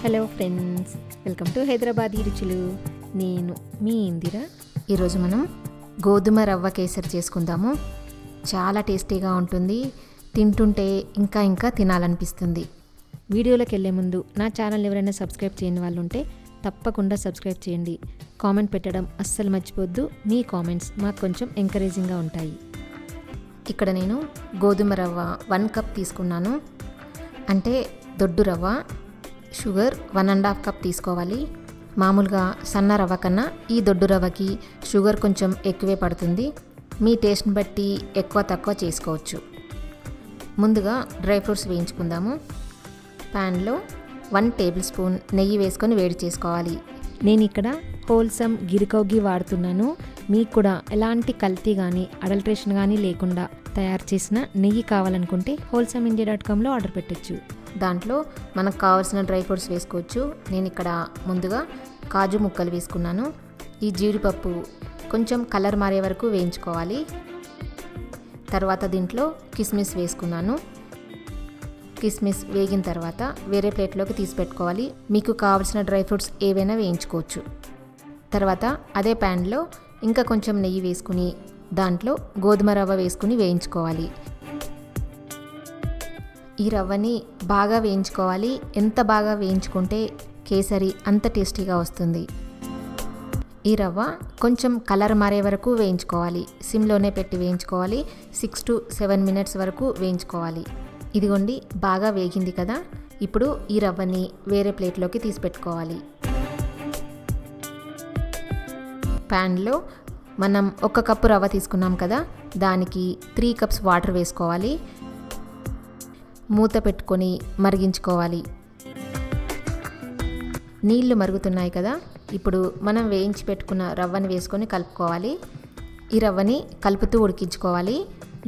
Hello friends, welcome to Hyderabadi రుచులు. నేను మీ ఇందిర. ఈరోజు మనం గోధుమ రవ్వ కేసరి చేసుకుందాము. చాలా టేస్టీగా ఉంటుంది. తింటుంటే ఇంకా తినాలనిపిస్తుంది. వీడియోలోకి వెళ్ళే ముందు నా ఛానల్ ఎవరైనా సబ్స్క్రైబ్ చేయని వాళ్ళు ఉంటే తప్పకుండా సబ్స్క్రైబ్ చేయండి. కామెంట్ పెట్టడం అస్సలు మర్చిపోద్దు. మీ కామెంట్స్ మాకు కొంచెం ఎంకరేజింగ్గా ఉంటాయి. ఇక్కడ నేను గోధుమ రవ్వ 1 కప్ తీసుకున్నాను. అంటే దొడ్డు రవ్వ. షుగర్ 1.5 కప్ తీసుకోవాలి. మామూలుగా సన్న రవ్వ కన్నా ఈ దొడ్డు రవ్వకి షుగర్ కొంచెం ఎక్కువే పడుతుంది. మీ టేస్ట్ని బట్టి ఎక్కువ తక్కువ చేసుకోవచ్చు. ముందుగా డ్రై ఫ్రూట్స్ వేయించుకుందాము. ప్యాన్లో 1 టేబుల్ స్పూన్ నెయ్యి వేసుకొని వేడి చేసుకోవాలి. నేను ఇక్కడ హోల్సమ్ గిరికౌగి వాడుతున్నాను. మీకు కూడా ఎలాంటి కల్తీ కానీ అడల్ట్రేషన్ కానీ లేకుండా తయారు చేసిన నెయ్యి కావాలనుకుంటే wholesameindia.comలో ఆర్డర్ పెట్టచ్చు. దాంట్లో మనకు కావాల్సిన డ్రై ఫ్రూట్స్ వేసుకోవచ్చు. నేను ఇక్కడ ముందుగా కాజు ముక్కలు వేసుకున్నాను. ఈ జీడిపప్పు కొంచెం కలర్ మారే వరకు వేయించుకోవాలి. తర్వాత దీంట్లో కిస్మిస్ వేసుకున్నాను. కిస్మిస్ వేగిన తర్వాత వేరే ప్లేట్లోకి తీసి పెట్టుకోవాలి. మీకు కావాల్సిన డ్రై ఫ్రూట్స్ ఏవైనా వేయించుకోవచ్చు. తర్వాత అదే ప్యాన్లో ఇంకా కొంచెం నెయ్యి వేసుకుని దాంట్లో గోధుమ రవ్వ వేసుకుని వేయించుకోవాలి. ఈ రవ్వని బాగా వేయించుకోవాలి. ఎంత బాగా వేయించుకుంటే కేసరి అంత టేస్టీగా వస్తుంది. ఈ రవ్వ కొంచెం కలర్ మారే వరకు వేయించుకోవాలి. సిమ్లోనే పెట్టి వేయించుకోవాలి. 6 to 7 minutes వరకు వేయించుకోవాలి. ఇదిగోండి, బాగా వేగింది కదా. ఇప్పుడు ఈ రవ్వని వేరే ప్లేట్లోకి తీసి పెట్టుకోవాలి. ప్యాన్లో మనం 1 కప్పు రవ్వ తీసుకున్నాం కదా, దానికి 3 కప్స్ వాటర్ వేసుకోవాలి. మూత పెట్టుకొని మరిగించుకోవాలి. నీళ్లు మరుగుతున్నాయి కదా, ఇప్పుడు మనం వేయించి పెట్టుకున్న రవ్వని వేసుకొని కలుపుకోవాలి. ఈ రవ్వని కలుపుతూ ఉడికించుకోవాలి.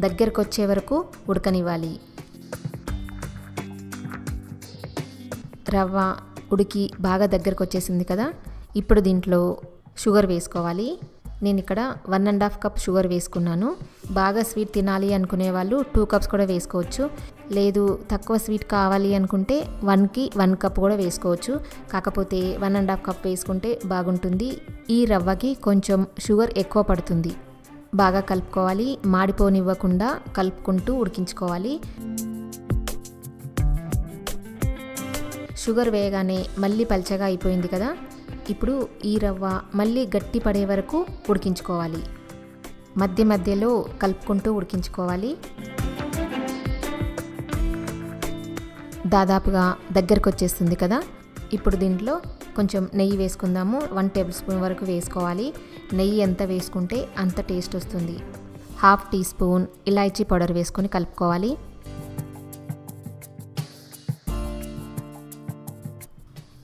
దగ్గరకు వచ్చే వరకు ఉడకనివ్వాలి. రవ్వ ఉడికి బాగా దగ్గరకు వచ్చేసింది కదా, ఇప్పుడు దీంట్లో షుగర్ వేసుకోవాలి. నేను ఇక్కడ 1.5 కప్ షుగర్ వేసుకున్నాను. బాగా స్వీట్ తినాలి అనుకునే వాళ్ళు 2 కప్స్ కూడా వేసుకోవచ్చు. లేదు తక్కువ స్వీట్ కావాలి అనుకుంటే 1కి 1 కప్ కూడా వేసుకోవచ్చు. కాకపోతే 1.5 కప్ వేసుకుంటే బాగుంటుంది. ఈ రవ్వకి కొంచెం షుగర్ ఎక్కువ పడుతుంది. బాగా కలుపుకోవాలి. మాడిపోనివ్వకుండా కలుపుకుంటూ ఉడికించుకోవాలి. షుగర్ వేయగానే మళ్ళీ పల్చగా అయిపోయింది కదా, ఇప్పుడు ఈ రవ్వ మళ్ళీ గట్టి పడే వరకు ఉడికించుకోవాలి. మధ్య మధ్యలో కలుపుకుంటూ ఉడికించుకోవాలి. దాదాపుగా దగ్గరకు వచ్చేస్తుంది కదా, ఇప్పుడు దీంట్లో కొంచెం నెయ్యి వేసుకుందాము. 1 టేబుల్ స్పూన్ వరకు వేసుకోవాలి. నెయ్యి ఎంత వేసుకుంటే అంత టేస్ట్ వస్తుంది. 1/2 టీ స్పూన్ ఇలాచీ పౌడర్ వేసుకొని కలుపుకోవాలి.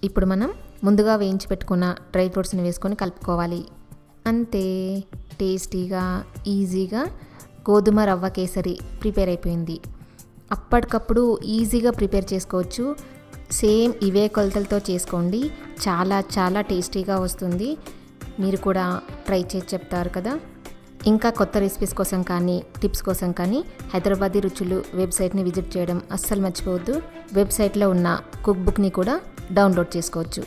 ఇప్పుడు మనం ముందుగా వేయించి పెట్టుకున్న డ్రై ఫ్రూట్స్ని వేసుకొని కలుపుకోవాలి. అంతే, టేస్టీగా ఈజీగా గోధుమ రవ్వ కేసరి ప్రిపేర్ అయిపోయింది. అప్పటికప్పుడు ఈజీగా ప్రిపేర్ చేసుకోవచ్చు. సేమ్ ఇవే కొలతలతో చేసుకోండి. చాలా టేస్టీగా వస్తుంది. మీరు కూడా ట్రై చేసి చెప్తారు కదా. ఇంకా కొత్త రెసిపీస్ కోసం కానీ టిప్స్ కోసం కానీ హైదరాబాదీ రుచులు వెబ్సైట్ని విజిట్ చేయడం అస్సలు మర్చిపోవద్దు. వెబ్సైట్లో ఉన్న కుక్ బుక్ని కూడా డౌన్లోడ్ చేసుకోవచ్చు.